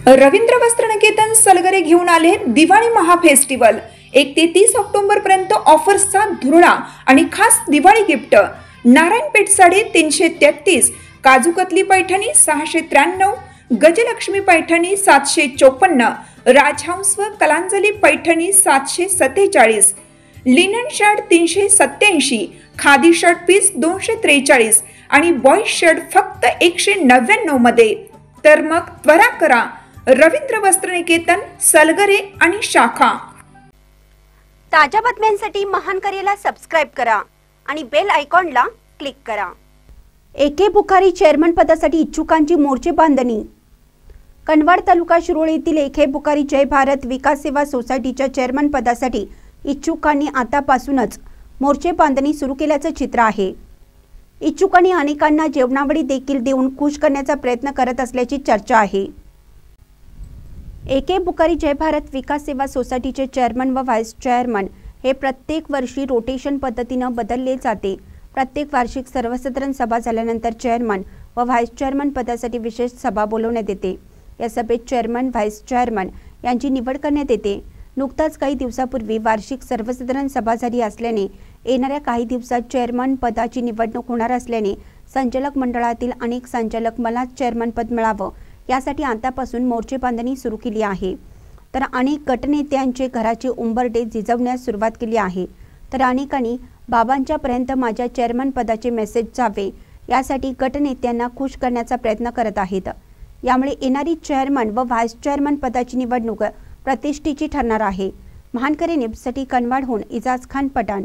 रवींद्र वस्त्रनिकेतन सलगरे घेऊन आले दिवाळी महाफेस्टिवल। 1 ते 30 ऑक्टोबर पर्यंत ऑफर्सचा धुरळा आणि खास दिवाळी गिफ्ट। नारायणपेठ साडी 333, काजूकतली पैठणी 693, गजलक्ष्मी पैठणी 754, राजहंस व Kalanjali Paithani 747, linen shirt 387, khadi shirt piece 243 आणि बॉय शर्ट फक्त 199 मध्ये। तर मग त्वरा करा, रवींद्र वस्त्रनिकेतन सलगरे आणि शाखा। ताज्या बातम्यांसाठी महान करेला सबस्क्राइब करा आणि बेल आयकॉनला क्लिक करा। एके बुखारी चेअरमन पदासाठी इच्छुकांची मोर्चे बांधणी। कनवाड तालुका शिरोळ येथील एके बुखारी जय भारत विकास सेवा सोसायटीच्या चेअरमन पदासाठी इच्छुकांनी आतापासूनच मोर्चे बांधणी सुरू केल्याचं चित्र आहे। इच्छुकांनी अनेकांना जेवणावळी देखील देऊन खुश करण्याचा प्रयत्न करत असल्याची चर्चा आहे। एके बुखारी जय भारत विकास सेवा सोसायटीचे चेअरमन व व्हाईस चेअरमन हे प्रत्येक वर्षी रोटेशन पद्धतीने बदलले जाते। प्रत्येक वार्षिक सर्वसाधारण सभा झाल्यानंतर चेअरमन व व्हाईस चेअरमन पदासाठी विशेष सभा बोलवण्यात येते। या सभेत चेअरमन व्हाईस चेअरमन यांची निवड करण्यात येते। नुकताच काही दिवसापूर्वी वार्षिक सर्वसाधारण सभा झाली असल्याने येणाऱ्या काही दिवसात चेअरमन पदाची निवडणूक होणार असल्याने संचालक मंडळातील अनेक संचालक मला चेअरमन पद मिळावं यासाठी आतापासून मोर्चे बांधणी सुरू केली आहे। तर अनेक गटनेत्यांचे घराचे उंबरठे झिजवण्यास सुरुवात केली आहे। तर अनेकांनी बाबांच्या पर्यंत माझ्या चेअरमन पदाचे मेसेज जावे यासाठी गटनेत्यांना खुश करण्याचा प्रयत्न करत आहेत। यामुळे येणारी चेअरमन व व्हाईस चेअरमन पदाची निवडणूक प्रतिष्ठेची ठरणार आहे। महान करे न्यूजसाठी कनवाडहून इजाज खान पठाण।